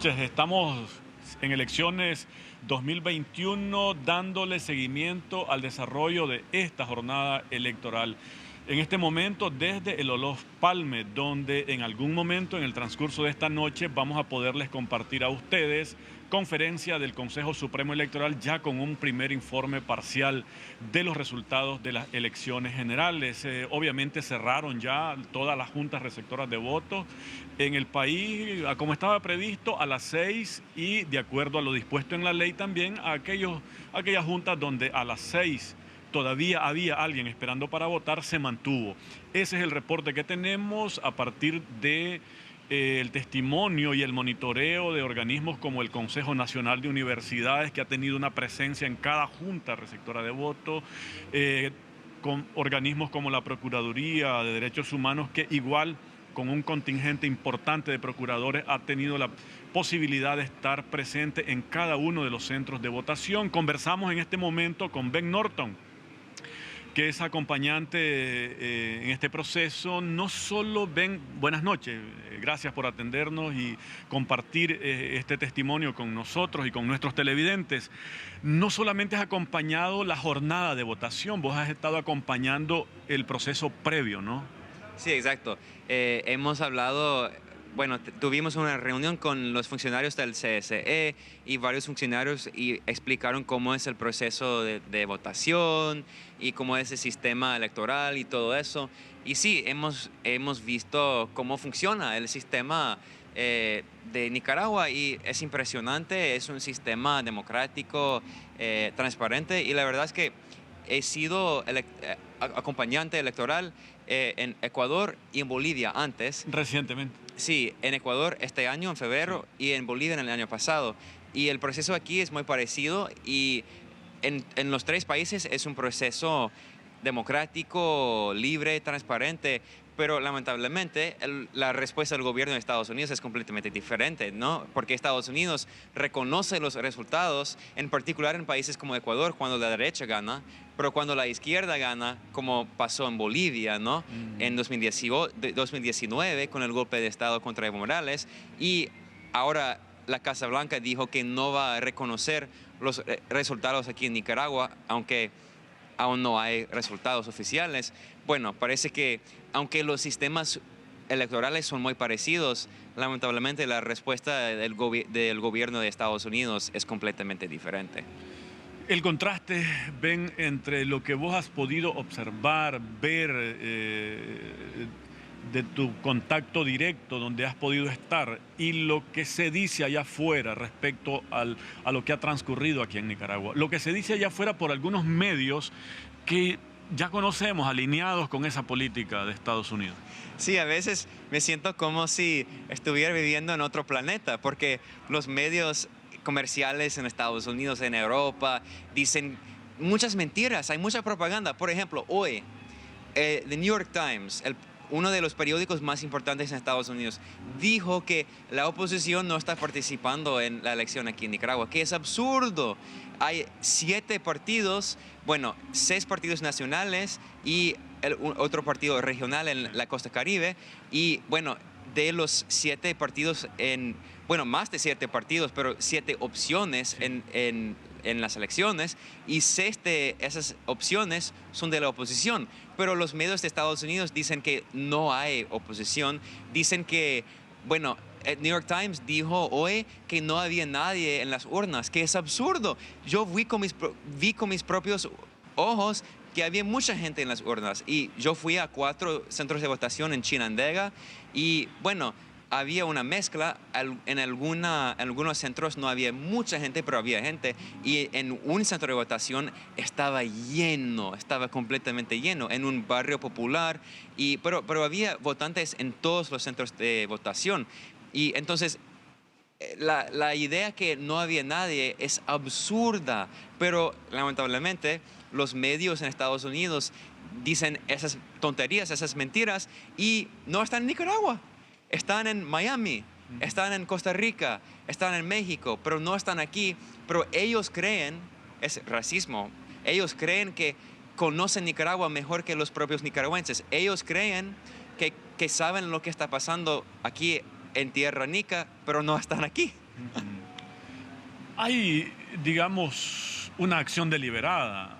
noches. Estamos en elecciones 2021 dándole seguimiento al desarrollo de esta jornada electoral. En este momento desde el Olof Palme, donde en algún momento en el transcurso de esta noche vamos a poderles compartir a ustedes conferencia del Consejo Supremo Electoral ya con un primer informe parcial de los resultados de las elecciones generales. Obviamente cerraron ya todas las juntas receptoras de votos en el país, como estaba previsto, a las 6 y de acuerdo a lo dispuesto en la ley también a aquellas juntas donde a las 6 todavía había alguien esperando para votar, se mantuvo. Ese es el reporte que tenemos a partir de el testimonio y el monitoreo de organismos como el Consejo Nacional de Universidades, que ha tenido una presencia en cada junta receptora de votos, con organismos como la Procuraduría de Derechos Humanos, que igual con un contingente importante de procuradores ha tenido la posibilidad de estar presente en cada uno de los centros de votación. Conversamos en este momento con Ben Norton, que es acompañante en este proceso. No solo Ben, buenas noches, gracias por atendernos y compartir este testimonio con nosotros y con nuestros televidentes. No solamente has acompañado la jornada de votación, vos has estado acompañando el proceso previo, ¿no? Sí, exacto. Hemos hablado, bueno, tuvimos una reunión con los funcionarios del CSE y varios funcionarios y explicaron cómo es el proceso de votación y cómo es el sistema electoral y todo eso. Y sí, hemos visto cómo funciona el sistema de Nicaragua y es impresionante, es un sistema democrático, transparente, y la verdad es que he sido acompañante electoral en Ecuador y en Bolivia antes. Recientemente. Sí, en Ecuador este año, en febrero, y en Bolivia en el año pasado. Y el proceso aquí es muy parecido y en los tres países es un proceso democrático, libre, transparente, pero lamentablemente la respuesta del gobierno de Estados Unidos es completamente diferente, ¿no? Porque Estados Unidos reconoce los resultados, en particular en países como Ecuador, cuando la derecha gana, pero cuando la izquierda gana, como pasó en Bolivia, ¿no? En 2019 con el golpe de Estado contra Evo Morales, y ahora la Casa Blanca dijo que no va a reconocer los resultados aquí en Nicaragua, aunque aún no hay resultados oficiales. Bueno, parece que aunque los sistemas electorales son muy parecidos, lamentablemente la respuesta del gobierno de Estados Unidos es completamente diferente. El contraste, Ben, entre lo que vos has podido observar, ver de tu contacto directo donde has podido estar y lo que se dice allá afuera respecto a lo que ha transcurrido aquí en Nicaragua. Lo que se dice allá afuera por algunos medios que ya conocemos, alineados con esa política de Estados Unidos. Sí, a veces me siento como si estuviera viviendo en otro planeta, porque los medios comerciales en Estados Unidos, en Europa, dicen muchas mentiras, hay mucha propaganda. Por ejemplo, hoy, The New York Times, uno de los periódicos más importantes en Estados Unidos, dijo que la oposición no está participando en la elección aquí en Nicaragua, que es absurdo. Hay 7 partidos, bueno, 6 partidos nacionales y otro partido regional en la costa Caribe, y bueno, de los 7 partidos bueno, más de 7 partidos, pero 7 opciones en las elecciones, y 6 de esas opciones son de la oposición. Pero los medios de Estados Unidos dicen que no hay oposición, dicen que, bueno, el New York Times dijo hoy que no había nadie en las urnas, que es absurdo. Yo vi con mis propios ojos que había mucha gente en las urnas, y yo fui a 4 centros de votación en Chinandega, y bueno, había una mezcla. En algunos centros no había mucha gente, pero había gente, y en un centro de votación estaba lleno, estaba completamente lleno, en un barrio popular, pero había votantes en todos los centros de votación. Y entonces la idea que no había nadie es absurda, pero lamentablemente los medios en Estados Unidos dicen esas tonterías, esas mentiras, y no están en Nicaragua. Están en Miami, están en Costa Rica, están en México, pero no están aquí. Pero ellos creen, es racismo, ellos creen que conocen Nicaragua mejor que los propios nicaragüenses. Ellos creen que saben lo que está pasando aquí en Tierra Nica, pero no están aquí. Hay, digamos, una acción deliberada,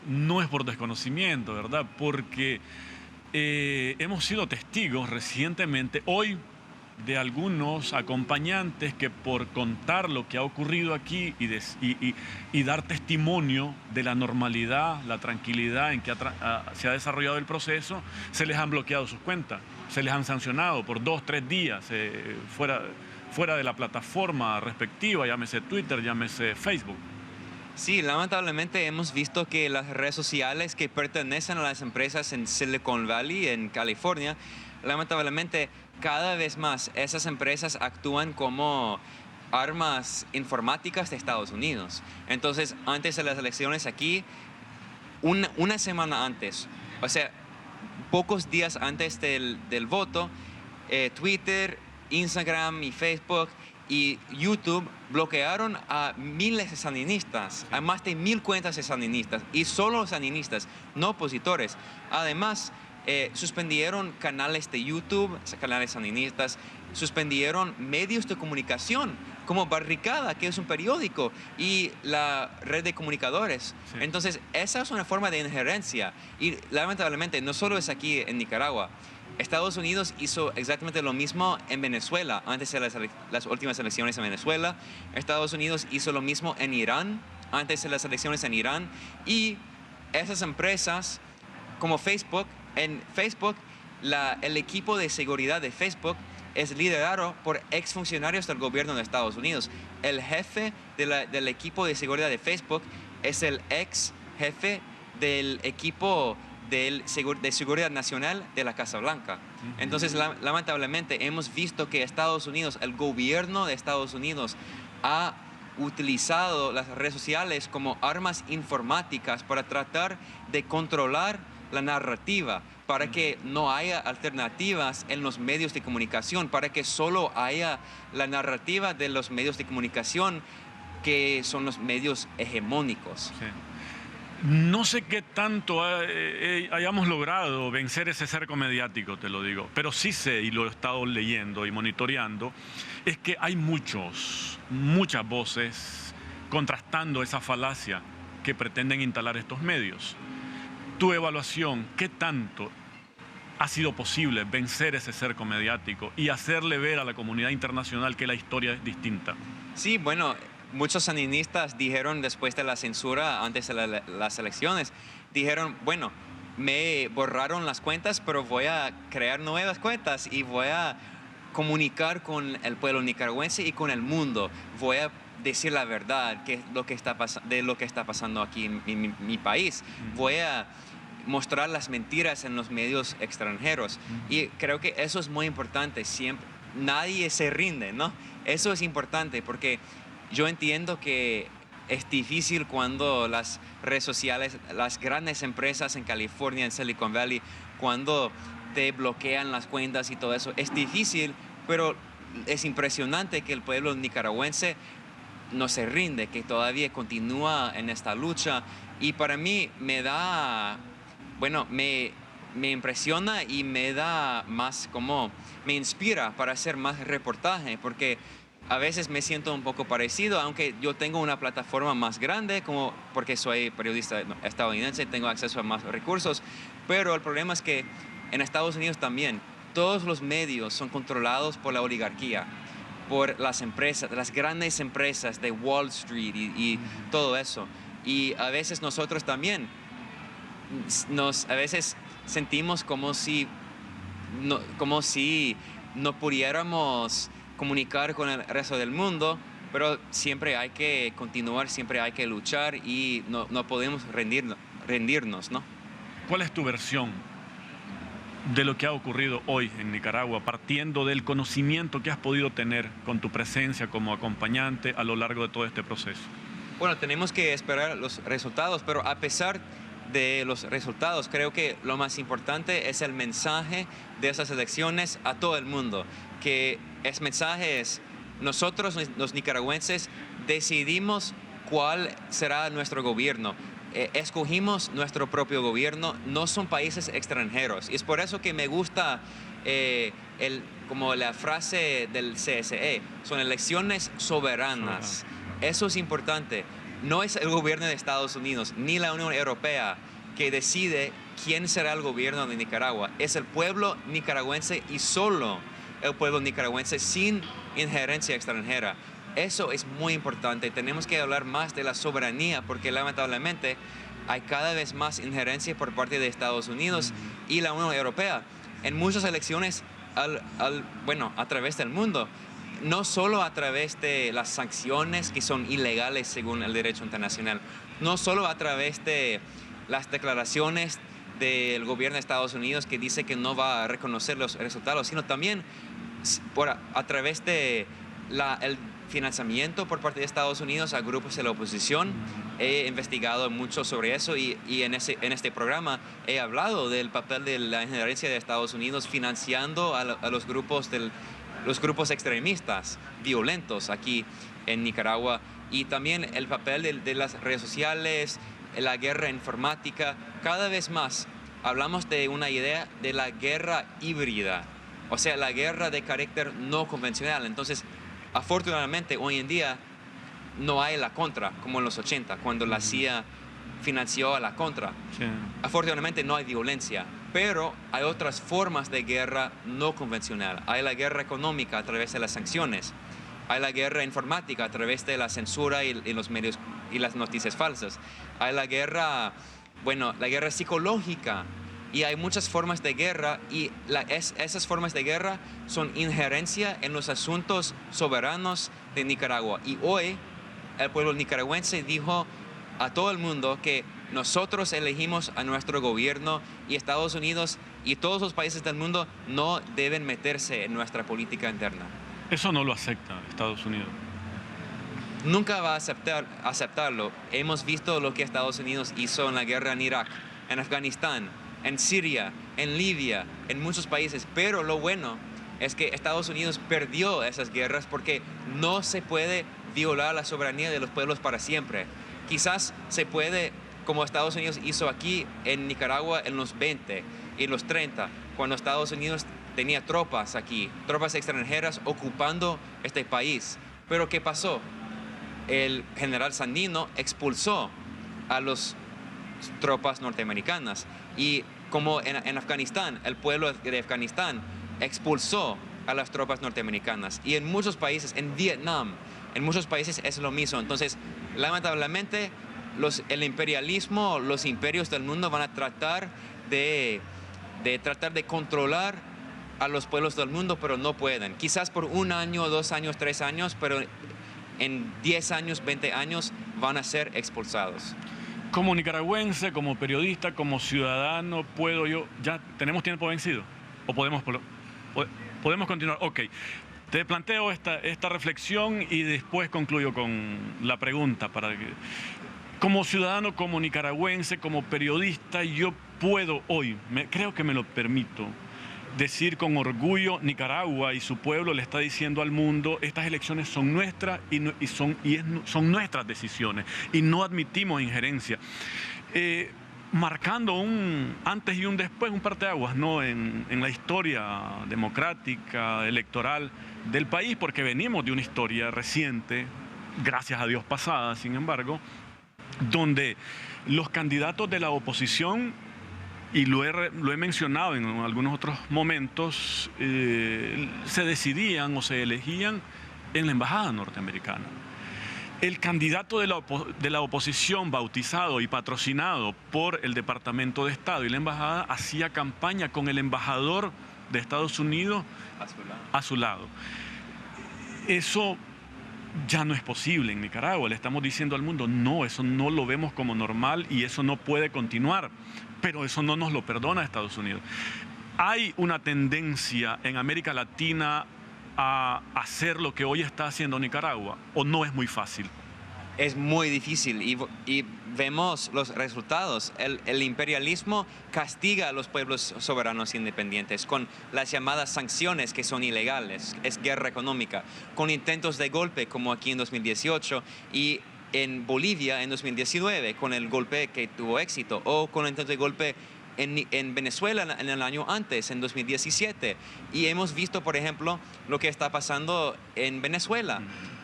no es por desconocimiento, ¿verdad? Porque hemos sido testigos recientemente, hoy, de algunos acompañantes que por contar lo que ha ocurrido aquí y dar testimonio de la normalidad, la tranquilidad en que se ha desarrollado el proceso, se les han bloqueado sus cuentas, se les han sancionado por 2, 3 días fuera de la plataforma respectiva, llámese Twitter, llámese Facebook. Sí, lamentablemente hemos visto que las redes sociales que pertenecen a las empresas en Silicon Valley, en California, lamentablemente cada vez más esas empresas actúan como armas informáticas de Estados Unidos. Entonces, antes de las elecciones aquí, una semana antes, o sea, pocos días antes del voto, Twitter, Instagram y Facebook y YouTube bloquearon a miles de sandinistas, a más de 1000 cuentas de sandinistas, y solo sandinistas, no opositores. Además, suspendieron canales de YouTube, canales sandinistas, suspendieron medios de comunicación como Barricada, que es un periódico, y la red de comunicadores. Sí. Entonces, esa es una forma de injerencia, y lamentablemente no solo es aquí en Nicaragua. Estados Unidos hizo exactamente lo mismo en Venezuela, antes de las últimas elecciones en Venezuela. Estados Unidos hizo lo mismo en Irán, antes de las elecciones en Irán. Y esas empresas, como Facebook, en Facebook, el equipo de seguridad de Facebook es liderado por exfuncionarios del gobierno de Estados Unidos. El jefe del equipo de seguridad de Facebook es el ex jefe del equipo de seguridad nacional de la Casa Blanca. Entonces, lamentablemente, hemos visto que Estados Unidos, el gobierno de Estados Unidos, ha utilizado las redes sociales como armas informáticas para tratar de controlar la narrativa, para que no haya alternativas en los medios de comunicación, para que solo haya la narrativa de los medios de comunicación que son los medios hegemónicos. Sí. No sé qué tanto hayamos logrado vencer ese cerco mediático, te lo digo, pero sí sé, y lo he estado leyendo y monitoreando, es que hay muchas voces contrastando esa falacia que pretenden instalar estos medios. Tu evaluación, ¿qué tanto ha sido posible vencer ese cerco mediático y hacerle ver a la comunidad internacional que la historia es distinta? Sí, bueno, muchos sandinistas dijeron después de la censura, antes de las elecciones, dijeron, bueno, me borraron las cuentas, pero voy a crear nuevas cuentas y voy a comunicar con el pueblo nicaragüense y con el mundo. Voy a decir la verdad de lo que está pasando aquí en mi país. Voy a mostrar las mentiras en los medios extranjeros. Y creo que eso es muy importante. Siempre, nadie se rinde, ¿no? Eso es importante porque yo entiendo que es difícil cuando las redes sociales, las grandes empresas en California, en Silicon Valley, cuando te bloquean las cuentas y todo eso. Es difícil, pero es impresionante que el pueblo nicaragüense no se rinde, que todavía continúa en esta lucha. Y para mí me da, bueno, me impresiona y me da más como, me inspira para hacer más reportaje, porque a veces me siento un poco parecido, aunque yo tengo una plataforma más grande, como porque soy periodista estadounidense, tengo acceso a más recursos, pero el problema es que en Estados Unidos también todos los medios son controlados por la oligarquía, por las empresas, las grandes empresas de Wall Street y todo eso. Y a veces nosotros también a veces sentimos como si no pudiéramos comunicar con el resto del mundo, pero siempre hay que continuar, siempre hay que luchar y no podemos rendirnos, ¿no? ¿Cuál es tu versión de lo que ha ocurrido hoy en Nicaragua, partiendo del conocimiento que has podido tener con tu presencia como acompañante a lo largo de todo este proceso? Bueno, tenemos que esperar los resultados, pero a pesar de los resultados, creo que lo más importante es el mensaje de esas elecciones a todo el mundo, que ese mensaje es: nosotros, los nicaragüenses, decidimos cuál será nuestro gobierno. Escogimos nuestro propio gobierno, no son países extranjeros. Y es por eso que me gusta como la frase del CSE, son elecciones soberanas. Eso es importante. No es el gobierno de Estados Unidos ni la Unión Europea que decide quién será el gobierno de Nicaragua. Es el pueblo nicaragüense y solo el pueblo nicaragüense, sin injerencia extranjera. Eso es muy importante. Tenemos que hablar más de la soberanía porque lamentablemente hay cada vez más injerencia por parte de Estados Unidos y la Unión Europea en muchas elecciones a través del mundo. No solo a través de las sanciones que son ilegales según el derecho internacional, no solo a través de las declaraciones del gobierno de Estados Unidos que dice que no va a reconocer los resultados, sino también a través de el financiamiento por parte de Estados Unidos a grupos de la oposición. He investigado mucho sobre eso y en este programa he hablado del papel de la injerencia de Estados Unidos financiando a los grupos extremistas violentos aquí en Nicaragua, y también el papel de las redes sociales, la guerra informática. Cada vez más hablamos de una idea de la guerra híbrida, o sea, la guerra de carácter no convencional. Entonces, afortunadamente, hoy en día no hay la contra, como en los 80, cuando la CIA financió a la contra. Sí. Afortunadamente no hay violencia, pero hay otras formas de guerra no convencional. Hay la guerra económica a través de las sanciones. Hay la guerra informática a través de la censura y los medios y las noticias falsas. Hay la guerra psicológica. Y hay muchas formas de guerra y esas formas de guerra son injerencia en los asuntos soberanos de Nicaragua. Y hoy el pueblo nicaragüense dijo a todo el mundo que nosotros elegimos a nuestro gobierno y Estados Unidos y todos los países del mundo no deben meterse en nuestra política interna. Eso no lo acepta Estados Unidos. Nunca va a aceptarlo. Hemos visto lo que Estados Unidos hizo en la guerra en Irak, en Afganistán, en Siria, en Libia, en muchos países. Pero lo bueno es que Estados Unidos perdió esas guerras porque no se puede violar la soberanía de los pueblos para siempre. Quizás se puede, como Estados Unidos hizo aquí en Nicaragua en los 20 y en los 30, cuando Estados Unidos tenía tropas aquí, tropas extranjeras ocupando este país. Pero ¿qué pasó? El general Sandino expulsó a las tropas norteamericanas, y como en Afganistán, el pueblo de Afganistán expulsó a las tropas norteamericanas, y en muchos países, en Vietnam, en muchos países es lo mismo. Entonces, lamentablemente, el imperialismo, los imperios del mundo van a tratar de controlar a los pueblos del mundo, pero no pueden. Quizás por 1 año, 2 años, 3 años, pero en 10 años, 20 años van a ser expulsados. Como nicaragüense, como periodista, como ciudadano, ¿ya tenemos tiempo vencido? ¿O podemos continuar? Ok, te planteo esta reflexión y después concluyo con la pregunta. Como ciudadano, como nicaragüense, como periodista, yo puedo hoy, creo que me lo permito, decir con orgullo: Nicaragua y su pueblo le está diciendo al mundo: estas elecciones son nuestras son nuestras decisiones y no admitimos injerencia. Marcando un antes y un después, un parteaguas, ¿no?, en la historia democrática, electoral del país, porque venimos de una historia reciente, gracias a Dios pasada, sin embargo, donde los candidatos de la oposición, y lo he mencionado en algunos otros momentos, se decidían o se elegían en la embajada norteamericana. El candidato de la oposición, bautizado y patrocinado por el Departamento de Estado y la embajada, hacía campaña con el embajador de Estados Unidos a su lado. Eso ya no es posible en Nicaragua. Le estamos diciendo al mundo: no, eso no lo vemos como normal y eso no puede continuar. Pero eso no nos lo perdona Estados Unidos. Hay una tendencia en América Latina a hacer lo que hoy está haciendo Nicaragua, ¿o no es muy fácil? Es muy difícil y vemos los resultados. El imperialismo castiga a los pueblos soberanos independientes con las llamadas sanciones, que son ilegales. Es guerra económica, con intentos de golpe como aquí en 2018 y en Bolivia en 2019 con el golpe que tuvo éxito, o con intentos de golpe en Venezuela en el año antes, en 2017. Y hemos visto, por ejemplo, lo que está pasando en Venezuela.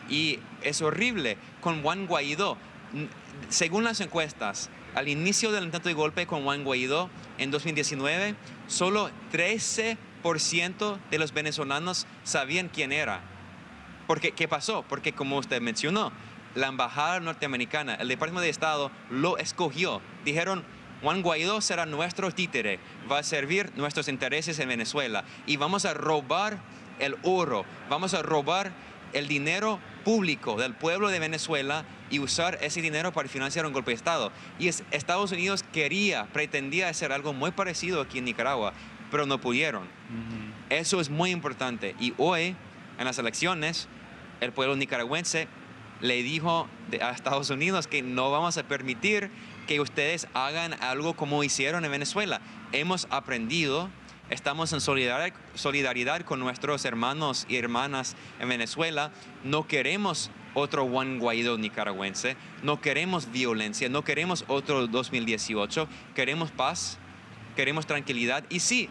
Y es horrible con Juan Guaidó. Según las encuestas, al inicio del intento de golpe con Juan Guaidó en 2019, solo 13% de los venezolanos sabían quién era. ¿Qué pasó? Porque como usted mencionó, la embajada norteamericana, el Departamento de Estado lo escogió. Dijeron, Juan Guaidó será nuestro títere, va a servir nuestros intereses en Venezuela y vamos a robar el oro, vamos a robar el dinero público del pueblo de Venezuela y usar ese dinero para financiar un golpe de Estado. Y Estados Unidos pretendía hacer algo muy parecido aquí en Nicaragua, pero no pudieron. Eso es muy importante. Y hoy, en las elecciones, el pueblo nicaragüense le dijo a Estados Unidos que no vamos a permitir que ustedes hagan algo como hicieron en Venezuela. Hemos aprendido, estamos en solidaridad con nuestros hermanos y hermanas en Venezuela. No queremos otro Juan Guaidó nicaragüense, no queremos violencia, no queremos otro 2018, queremos paz, queremos tranquilidad. Y sí,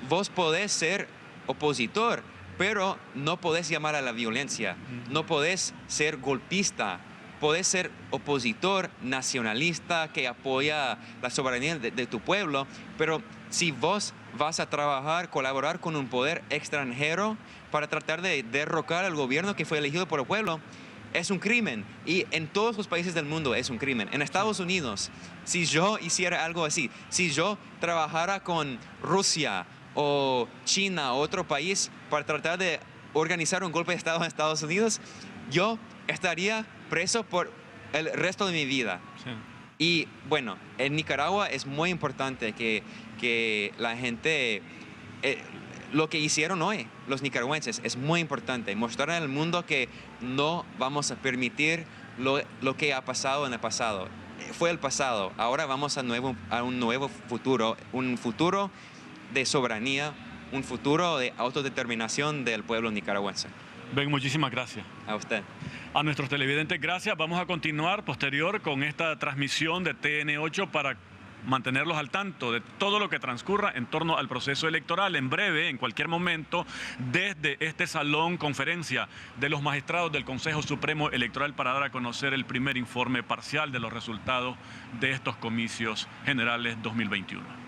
vos podés ser opositor, pero no podés llamar a la violencia, no podés ser golpista, podés ser opositor nacionalista que apoya la soberanía de tu pueblo, pero si vos vas a colaborar con un poder extranjero para tratar de derrocar al gobierno que fue elegido por el pueblo, es un crimen. Y en todos los países del mundo es un crimen. En Estados Unidos, si yo hiciera algo así, si yo trabajara con Rusia o China o otro país para tratar de organizar un golpe de Estado en Estados Unidos, yo estaría preso por el resto de mi vida. Sí. Y bueno, en Nicaragua es muy importante que la gente, lo que hicieron hoy los nicaragüenses, es muy importante. Mostrar al mundo que no vamos a permitir lo que ha pasado en el pasado. Fue el pasado, ahora vamos a un nuevo futuro, un futuro de soberanía, un futuro de autodeterminación del pueblo nicaragüense. Ben, muchísimas gracias. A usted. A nuestros televidentes, gracias. Vamos a continuar posterior con esta transmisión de TN8 para mantenerlos al tanto de todo lo que transcurra en torno al proceso electoral. En breve, en cualquier momento, desde este salón conferencia de los magistrados del Consejo Supremo Electoral para dar a conocer el primer informe parcial de los resultados de estos comicios generales 2021.